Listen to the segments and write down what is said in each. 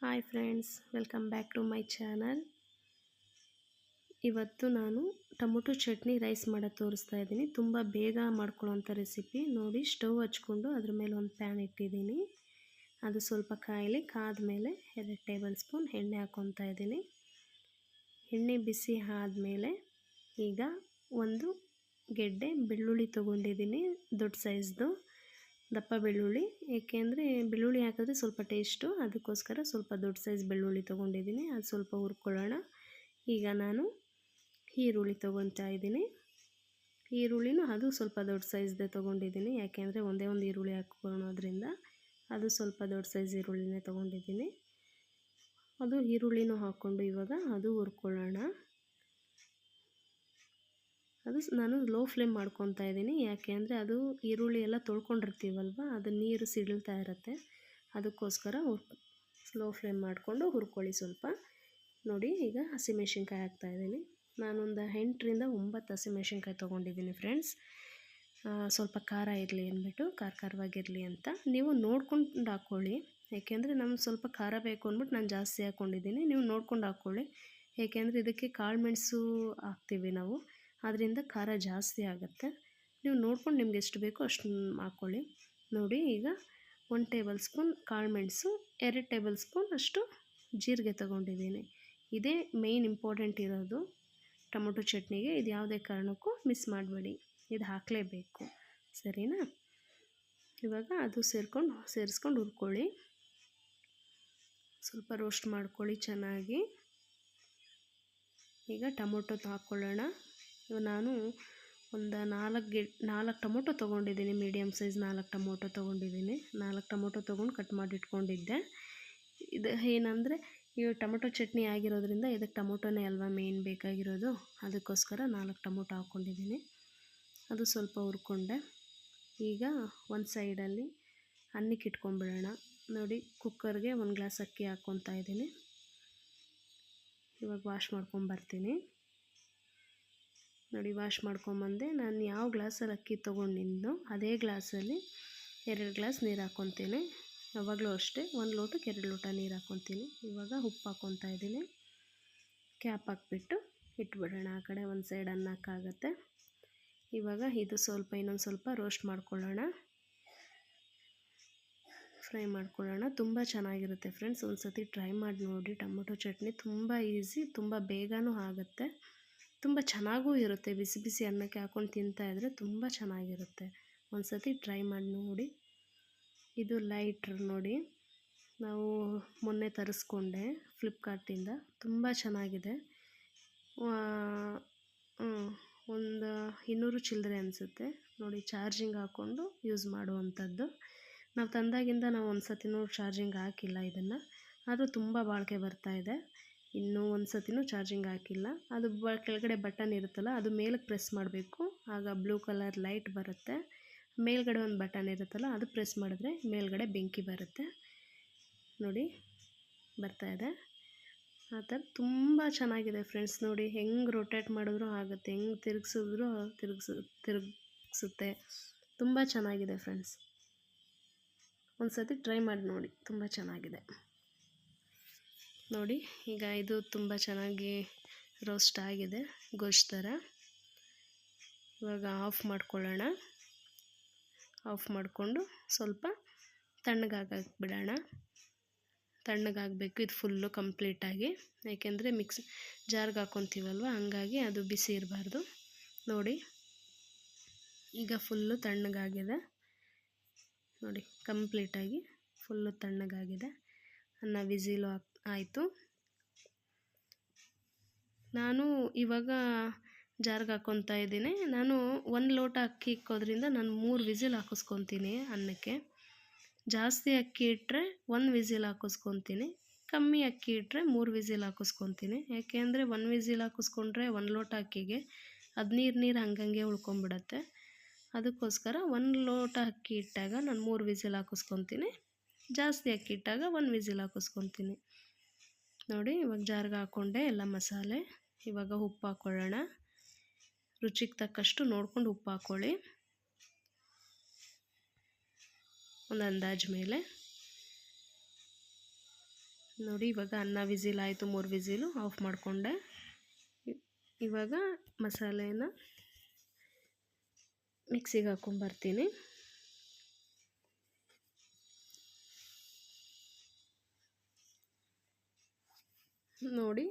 Hi friends, welcome back to my channel. ಇವತ್ತು ನಾನು tomato chutney rice ಮಾಡೋದು ತೋರಿಸ್ತಾ ಇದ್ದೀನಿ. ತುಂಬ ಬೇಗ ಮಾಡ್ಕೊಳ್ಳೋಂಥ ರೆಸಿಪಿ. ನೋಡಿ, ಸ್ಟವ್ ಹಚ್ಕೊಂಡು ಅದ್ರ ಮೇಲೆ ಒಂದು ಪ್ಯಾನ್ ಇಟ್ಟಿದ್ದೀನಿ. ಅದು ಸ್ವಲ್ಪ ಕಾಯಲಿ. ಕಾದ ಮೇಲೆ 2 ಟೇಬಲ್ ಸ್ಪೂನ್ ಎಣ್ಣೆ ಹಾಕ್ಕೊತಾ ಇದ್ದೀನಿ. ಎಣ್ಣೆ ಬಿಸಿ ಆದಮೇಲೆ ಈಗ ಒಂದು ಗೆಡ್ಡೆ ಬೆಳ್ಳುಳ್ಳಿ ತೊಗೊಂಡಿದ್ದೀನಿ, ದೊಡ್ಡ ಸೈಜ್ದು ದಪ್ಪ ಬೆಳ್ಳುಳ್ಳಿ. ಏಕೆಂದರೆ ಬೆಳ್ಳುಳ್ಳಿ ಹಾಕಿದ್ರೆ ಸ್ವಲ್ಪ ಟೇಸ್ಟು, ಅದಕ್ಕೋಸ್ಕರ ಸ್ವಲ್ಪ ದೊಡ್ಡ ಸೈಜ್ ಬೆಳ್ಳುಳ್ಳಿ ತೊಗೊಂಡಿದ್ದೀನಿ. ಅದು ಸ್ವಲ್ಪ ಹುರ್ಕೊಳ್ಳೋಣ. ಈಗ ನಾನು ಈರುಳ್ಳಿ ತೊಗೊತಾ ಇದ್ದೀನಿ. ಈರುಳ್ಳಿನೂ ಅದು ಸ್ವಲ್ಪ ದೊಡ್ಡ ಸೈಜ್ದೇ ತೊಗೊಂಡಿದ್ದೀನಿ, ಯಾಕೆಂದರೆ ಒಂದೇ ಒಂದು ಈರುಳ್ಳಿ ಹಾಕ್ಕೊಳ್ಳೋದ್ರಿಂದ ಅದು ಸ್ವಲ್ಪ ದೊಡ್ಡ ಸೈಜ್ ಈರುಳ್ಳಿನೇ ತೊಗೊಂಡಿದ್ದೀನಿ. ಅದು ಈರುಳ್ಳಿನೂ ಹಾಕ್ಕೊಂಡು ಇವಾಗ ಅದು ಹುರ್ಕೊಳ್ಳೋಣ. ಅದು ನಾನು ಲೋ ಫ್ಲೇಮ್ ಮಾಡ್ಕೊತಾ ಇದ್ದೀನಿ, ಯಾಕೆ ಅಂದರೆ ಅದು ಈರುಳ್ಳಿ ಎಲ್ಲ ತೊಳ್ಕೊಂಡಿರ್ತೀವಲ್ವ, ಅದು ನೀರು ಸಿಡಿಲ್ತಾ ಇರುತ್ತೆ. ಅದಕ್ಕೋಸ್ಕರ ಸ್ಲೋ ಫ್ಲೇಮ್ ಮಾಡಿಕೊಂಡು ಹುರ್ಕೊಳ್ಳಿ ಸ್ವಲ್ಪ. ನೋಡಿ, ಈಗ ಹಸಿಮೆಣ್ಸಿನ್ಕಾಯಿ ಹಾಕ್ತಾಯಿದ್ದೀನಿ. ನಾನೊಂದು 8ರಿಂದ 9 ಹಸಿಮೆಣ್ಸಿನ್ಕಾಯಿ ತೊಗೊಂಡಿದ್ದೀನಿ ಫ್ರೆಂಡ್ಸ್. ಸ್ವಲ್ಪ ಖಾರ ಇರಲಿ ಅಂದ್ಬಿಟ್ಟು, ಖಾರವಾಗಿರಲಿ ಅಂತ ನೀವು ನೋಡ್ಕೊಂಡು ಹಾಕ್ಕೊಳ್ಳಿ. ಏಕೆಂದರೆ ನಮ್ಗೆ ಸ್ವಲ್ಪ ಖಾರ ಬೇಕು ಅಂದ್ಬಿಟ್ಟು ನಾನು ಜಾಸ್ತಿ ಹಾಕ್ಕೊಂಡಿದ್ದೀನಿ. ನೀವು ನೋಡ್ಕೊಂಡು ಹಾಕ್ಕೊಳ್ಳಿ, ಏಕೆಂದರೆ ಇದಕ್ಕೆ ಕಾಳು ಮೆಣಸು ಹಾಕ್ತೀವಿ ನಾವು, ಅದರಿಂದ ಖಾರ ಜಾಸ್ತಿ ಆಗುತ್ತೆ. ನೀವು ನೋಡ್ಕೊಂಡು ನಿಮ್ಗೆ ಎಷ್ಟು ಬೇಕೋ ಅಷ್ಟು ಹಾಕ್ಕೊಳ್ಳಿ. ನೋಡಿ, ಈಗ 1 ಟೇಬಲ್ ಸ್ಪೂನ್ ಕಾಳು ಮೆಣಸು, 2 ಟೇಬಲ್ ಸ್ಪೂನ್ ಅಷ್ಟು ಜೀರಿಗೆ ತೊಗೊಂಡಿದ್ದೀನಿ. ಇದೇ ಮೇಯ್ನ್ ಇಂಪಾರ್ಟೆಂಟ್ ಇರೋದು ಟೊಮೊಟೊ ಚಟ್ನಿಗೆ. ಇದು ಯಾವುದೇ ಕಾರಣಕ್ಕೂ ಮಿಸ್ ಮಾಡಬೇಡಿ, ಇದು ಹಾಕಲೇಬೇಕು, ಸರಿನಾ? ಇವಾಗ ಅದು ಸೇರಿಸ್ಕೊಂಡು ಹುರ್ಕೊಳ್ಳಿ. ಸ್ವಲ್ಪ ರೋಸ್ಟ್ ಮಾಡ್ಕೊಳ್ಳಿ ಚೆನ್ನಾಗಿ. ಈಗ ಟೊಮೊಟೊ ಹಾಕ್ಕೊಳ್ಳೋಣ. ನಾನು ಒಂದು 4 ಟೊಮೊಟೊ ತೊಗೊಂಡಿದ್ದೀನಿ, ಮೀಡಿಯಮ್ ಸೈಜ್ 4 ಟೊಮೊಟೊ ತೊಗೊಂಡಿದ್ದೀನಿ. 4 ಟೊಮೊಟೊ ತೊಗೊಂಡು ಕಟ್ ಮಾಡಿ ಇಟ್ಕೊಂಡಿದ್ದೆ. ಇದು ಏನಂದರೆ ಈ ಟೊಮೊಟೊ ಚಟ್ನಿ ಆಗಿರೋದ್ರಿಂದ ಇದಕ್ಕೆ ಟೊಮೊಟೊನೇ ಅಲ್ವಾ ಮೇಯ್ನ್ ಬೇಕಾಗಿರೋದು, ಅದಕ್ಕೋಸ್ಕರ 4 ಟೊಮೊಟೊ ಹಾಕ್ಕೊಂಡಿದ್ದೀನಿ. ಅದು ಸ್ವಲ್ಪ ಹುರ್ಕೊಂಡೆ. ಈಗ ಒಂದು ಸೈಡಲ್ಲಿ ಅನ್ನಕ್ಕೆ ಇಟ್ಕೊಂಡ್ಬಿಡೋಣ. ನೋಡಿ, ಕುಕ್ಕರ್ಗೆ 1 ಗ್ಲಾಸ್ ಅಕ್ಕಿ ಹಾಕ್ಕೊತಾ ಇದ್ದೀನಿ. ಇವಾಗ ವಾಶ್ ಮಾಡ್ಕೊಂಬರ್ತೀನಿ. ನೋಡಿ, ವಾಶ್ ಮಾಡ್ಕೊಂಬಂದೆ. ನಾನು ಯಾವ ಗ್ಲಾಸಲ್ಲಿ ಅಕ್ಕಿ ತೊಗೊಂಡಿದ್ದೋ ಅದೇ ಗ್ಲಾಸಲ್ಲಿ 2 ಗ್ಲಾಸ್ ನೀರು ಹಾಕ್ಕೊತೀನಿ. ಯಾವಾಗಲೂ ಅಷ್ಟೇ, 1 ಲೋಟಕ್ಕೆ 2 ಲೋಟ ನೀರು ಹಾಕ್ಕೊತೀನಿ. ಇವಾಗ ಉಪ್ಪು ಹಾಕ್ಕೊತಾ ಇದ್ದೀನಿ. ಕ್ಯಾಪ್ ಹಾಕ್ಬಿಟ್ಟು ಇಟ್ಬಿಡೋಣ ಆ ಕಡೆ. ಒಂದು ಸೈಡ್ ಅನ್ನಕ್ಕಾಗತ್ತೆ. ಇವಾಗ ಇದು ಇನ್ನೊಂದು ಸ್ವಲ್ಪ ರೋಸ್ಟ್ ಮಾಡ್ಕೊಳ್ಳೋಣ, ಫ್ರೈ ಮಾಡ್ಕೊಳ್ಳೋಣ. ತುಂಬ ಚೆನ್ನಾಗಿರುತ್ತೆ ಫ್ರೆಂಡ್ಸ್, ಒಂದು ಸತಿ ಟ್ರೈ ಮಾಡಿ ನೋಡಿ. ಟೊಮೊಟೊ ಚಟ್ನಿ ತುಂಬ ಈಸಿ, ತುಂಬ ಬೇಗನೂ ಆಗುತ್ತೆ, ತುಂಬ ಚೆನ್ನಾಗೂ ಇರುತ್ತೆ. ಬಿಸಿ ಬಿಸಿ ಅನ್ನಕ್ಕೆ ಹಾಕ್ಕೊಂಡು ತಿಂತಾಯಿದ್ರೆ ತುಂಬ ಚೆನ್ನಾಗಿರುತ್ತೆ. ಒಂದು ಸತಿ ಟ್ರೈ ಮಾಡಿ ನೋಡಿ. ಇದು ಲೈಟ್ರ್ ನೋಡಿ, ನಾವು ಮೊನ್ನೆ ತರಿಸ್ಕೊಂಡೆ ಫ್ಲಿಪ್ಕಾರ್ಟಿಂದ, ತುಂಬ ಚೆನ್ನಾಗಿದೆ. ಒಂದು 200 ಚಿಲ್ಲರೆ ಅನಿಸುತ್ತೆ. ನೋಡಿ, ಚಾರ್ಜಿಂಗ್ ಹಾಕ್ಕೊಂಡು ಯೂಸ್ ಮಾಡುವಂಥದ್ದು. ನಾವು ತಂದಾಗಿಂದ ನಾವು ಒಂದು ಸತಿನೂ ಚಾರ್ಜಿಂಗ್ ಹಾಕಿಲ್ಲ ಇದನ್ನು, ಆದರೂ ತುಂಬ ಬಾಳಿಕೆ ಬರ್ತಾಯಿದೆ. ಇನ್ನೂ ಒಂದು ಸತಿನೂ ಚಾರ್ಜಿಂಗ್ ಹಾಕಿಲ್ಲ. ಅದು ಕೆಳಗಡೆ ಬಟನ್ ಇರುತ್ತಲ್ಲ, ಅದು ಮೇಲಕ್ಕೆ ಪ್ರೆಸ್ ಮಾಡಬೇಕು, ಆಗ ಬ್ಲೂ ಕಲರ್ ಲೈಟ್ ಬರುತ್ತೆ. ಮೇಲ್ಗಡೆ ಒಂದು ಬಟನ್ ಇರುತ್ತಲ್ಲ, ಅದು ಪ್ರೆಸ್ ಮಾಡಿದ್ರೆ ಮೇಲ್ಗಡೆ ಬೆಂಕಿ ಬರುತ್ತೆ. ನೋಡಿ, ಬರ್ತಾಯಿದೆ ಆ ಥರ. ತುಂಬ ಚೆನ್ನಾಗಿದೆ ಫ್ರೆಂಡ್ಸ್. ನೋಡಿ, ಹೆಂಗೆ ರೊಟೇಟ್ ಮಾಡಿದ್ರೂ ಆಗುತ್ತೆ, ಹೆಂಗೆ ತಿರುಗಿಸಿದ್ರೂ ತಿರುಗಿಸುತ್ತೆ. ತುಂಬ ಚೆನ್ನಾಗಿದೆ ಫ್ರೆಂಡ್ಸ್, ಒಂದು ಸತಿ ಟ್ರೈ ಮಾಡಿ ನೋಡಿ, ತುಂಬ ಚೆನ್ನಾಗಿದೆ. ನೋಡಿ, ಈಗ ಇದು ತುಂಬ ಚೆನ್ನಾಗಿ ರೋಸ್ಟ್ ಆಗಿದೆ, ಗೋಶ್ತ್ ಥರ. ಇವಾಗ ಆಫ್ ಮಾಡ್ಕೊಳ್ಳೋಣ. ಆಫ್ ಮಾಡಿಕೊಂಡು ಸ್ವಲ್ಪ ತಣ್ಣಗಾಗಕ್ಕೆ ಬಿಡೋಣ. ತಣ್ಣಗಾಗಬೇಕು ಇದು ಫುಲ್ಲು ಕಂಪ್ಲೀಟಾಗಿ, ಯಾಕೆಂದರೆ ಜಾರ್ಗೆ ಹಾಕ್ಕೊತೀವಲ್ವ, ಹಂಗಾಗಿ ಅದು ಬಿಸಿ ಇರಬಾರ್ದು. ನೋಡಿ, ಈಗ ಫುಲ್ಲು ತಣ್ಣಗಾಗಿದೆ. ನೋಡಿ, ಕಂಪ್ಲೀಟಾಗಿ ಫುಲ್ಲು ತಣ್ಣಗಾಗಿದೆ. ಅನ್ನ ವಿಸಿಲು ಆಯಿತು. ನಾನು ಇವಾಗ ಜಾರ್ಗೆ ಹಾಕ್ಕೊತಾ ಇದ್ದೀನಿ. ನಾನು 1 ಲೋಟ ಅಕ್ಕಿ ಇಕ್ಕೋದ್ರಿಂದ ನಾನು 3 ವಿಸಿಲ್ ಹಾಕಿಸ್ಕೊತೀನಿ ಅನ್ನಕ್ಕೆ. ಜಾಸ್ತಿ ಅಕ್ಕಿ ಇಟ್ಟರೆ 1 ವಿಸಿಲ್ ಹಾಕಿಸ್ಕೊತೀನಿ, ಕಮ್ಮಿ ಅಕ್ಕಿ ಇಟ್ಟರೆ 3 ವಿಸಿಲ್ ಹಾಕಿಸ್ಕೊತೀನಿ. ಯಾಕೆಂದರೆ 1 ವಿಸಿಲ್ ಹಾಕಿಸ್ಕೊಂಡ್ರೆ 1 ಲೋಟ ಅಕ್ಕಿಗೆ ಅದು ನೀರು ಹಂಗಂಗೆ ಉಳ್ಕೊಂಬಿಡತ್ತೆ. ಅದಕ್ಕೋಸ್ಕರ 1 ಲೋಟ ಅಕ್ಕಿ ಇಟ್ಟಾಗ ನಾನು 3 ವಿಸಿಲ್ ಹಾಕಿಸ್ಕೊತೀನಿ, ಜಾಸ್ತಿ ಅಕ್ಕಿ ಇಟ್ಟಾಗ 1 ವಿಸಿಲ್ ಹಾಕಿಸ್ಕೊತೀನಿ. ನೋಡಿ, ಇವಾಗ ಜಾರ್ಗೆ ಹಾಕ್ಕೊಂಡೆ ಎಲ್ಲ ಮಸಾಲೆ. ಇವಾಗ ಉಪ್ಪು ಹಾಕ್ಕೊಳ್ಳೋಣ. ರುಚಿಗೆ ತಕ್ಕಷ್ಟು ನೋಡ್ಕೊಂಡು ಉಪ್ಪು ಹಾಕ್ಕೊಳ್ಳಿ, ಒಂದು ಅಂದಾಜು ಮೇಲೆ. ನೋಡಿ ಇವಾಗ ಅನ್ನ ವಿಸಿಲ್ ಆಯಿತು, 3 ವಿಸಿಲು ಆಫ್ ಮಾಡಿಕೊಂಡೆ. ಇವಾಗ ಮಸಾಲೆನ ಮಿಕ್ಸಿಗೆ ಹಾಕ್ಕೊಂಬರ್ತೀನಿ. ನೋಡಿ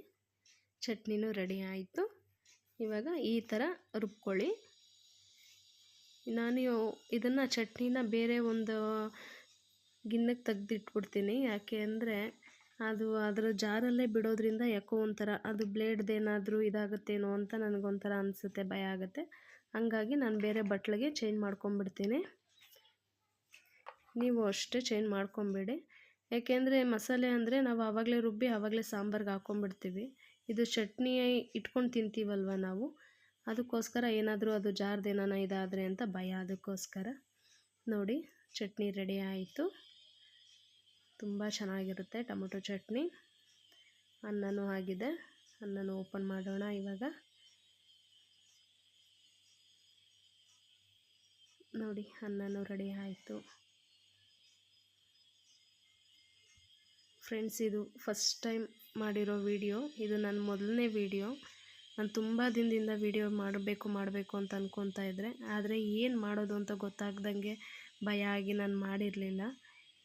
ಚಟ್ನಿನೂ ರೆಡಿ ಆಯಿತು. ಇವಾಗ ಈ ಥರ ರುಬ್ಕೊಳ್ಳಿ. ನಾನು ಇದನ್ನು ಚಟ್ನಿನ ಬೇರೆ ಒಂದು ಗಿಣ್ಣಕ್ಕೆ ತೆಗೆದಿಟ್ಬಿಡ್ತೀನಿ. ಯಾಕೆ ಅಂದರೆ ಅದು ಅದರ ಜಾರಲ್ಲೇ ಬಿಡೋದ್ರಿಂದ ಯಾಕೋ ಒಂಥರ ಅದು ಬ್ಲೇಡ್ದೇನಾದರೂ ಇದಾಗುತ್ತೇನೋ ಅಂತ ನನಗೊಂಥರ ಅನಿಸುತ್ತೆ, ಭಯ ಆಗುತ್ತೆ. ಹಾಗಾಗಿ ನಾನು ಬೇರೆ ಬಟ್ಲಿಗೆ ಚೇಂಜ್ ಮಾಡ್ಕೊಂಬಿಡ್ತೀನಿ. ನೀವು ಅಷ್ಟೇ ಚೇಂಜ್ ಮಾಡ್ಕೊಂಬೇಡಿ. ಯಾಕೆಂದರೆ ಮಸಾಲೆ ಅಂದರೆ ನಾವು ಆವಾಗಲೇ ರುಬ್ಬಿ ಆವಾಗಲೇ ಸಾಂಬಾರ್ಗೆ ಹಾಕ್ಕೊಂಬಿಡ್ತೀವಿ. ಇದು ಚಟ್ನಿ ಇಟ್ಕೊಂಡು ತಿಂತೀವಲ್ವ ನಾವು, ಅದಕ್ಕೋಸ್ಕರ ಏನಾದರೂ ಅದು ಜಾರ್ದೇನಾನ ಇದಾದರೆ ಅಂತ ಭಯ, ಅದಕ್ಕೋಸ್ಕರ. ನೋಡಿ ಚಟ್ನಿ ರೆಡಿ ಆಯಿತು. ತುಂಬ ಚೆನ್ನಾಗಿರುತ್ತೆ ಟೊಮೊಟೊ ಚಟ್ನಿ. ಅನ್ನನೂ ಆಗಿದೆ. ಅನ್ನನೂ ಓಪನ್ ಮಾಡೋಣ ಇವಾಗ. ನೋಡಿ ಅನ್ನನೂ ರೆಡಿ ಆಯಿತು. ಫ್ರೆಂಡ್ಸ್, ಇದು ಫಸ್ಟ್ ಟೈಮ್ ಮಾಡಿರೋ ವಿಡಿಯೋ. ಇದು ನನ್ನ ಮೊದಲನೇ ವಿಡಿಯೋ. ನಾನು ತುಂಬ ದಿನದಿಂದ ವಿಡಿಯೋ ಮಾಡಬೇಕು ಅಂತ ಅಂದ್ಕೊತಾ ಇದ್ದೆ. ಆದರೆ ಏನು ಮಾಡೋದು ಅಂತ ಗೊತ್ತಾಗ್ದಂಗೆ ಭಯ ಆಗಿ ನಾನು ಮಾಡಿರಲಿಲ್ಲ.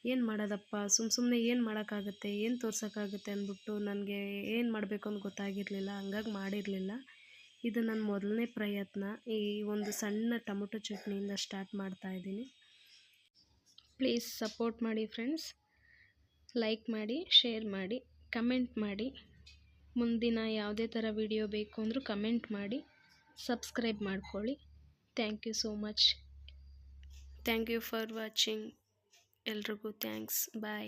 ಏನು ಮಾಡೋದಪ್ಪ, ಸುಮ್ಮನೆ ಏನು ಮಾಡೋಕ್ಕಾಗುತ್ತೆ, ಏನು ತೋರ್ಸೋಕ್ಕಾಗುತ್ತೆ ಅಂದ್ಬಿಟ್ಟು ನನಗೆ ಏನು ಮಾಡಬೇಕು ಅಂತ ಗೊತ್ತಾಗಿರಲಿಲ್ಲ. ಹಂಗಾಗಿ ಮಾಡಿರಲಿಲ್ಲ. ಇದು ನನ್ನ ಮೊದಲನೇ ಪ್ರಯತ್ನ. ಈ ಒಂದು ಸಣ್ಣ ಟೊಮೊಟೊ ಚಟ್ನಿಯಿಂದ ಸ್ಟಾರ್ಟ್ ಮಾಡ್ತಾಯಿದ್ದೀನಿ. ಪ್ಲೀಸ್ ಸಪೋರ್ಟ್ ಮಾಡಿ ಫ್ರೆಂಡ್ಸ್. ಲೈಕ್ ಮಾಡಿ, ಶೇರ್ ಮಾಡಿ, ಕಮೆಂಟ್ ಮಾಡಿ. ಮುಂದಿನ ಯಾವುದೇ ಥರ ವಿಡಿಯೋ ಬೇಕು ಅಂದರೂ ಕಮೆಂಟ್ ಮಾಡಿ. ಸಬ್ಸ್ಕ್ರೈಬ್ ಮಾಡ್ಕೊಳ್ಳಿ. Thank you so much. Thank you for watching. ಎಲ್ರಿಗೂ ಥ್ಯಾಂಕ್ಸ್. ಬಾಯ್.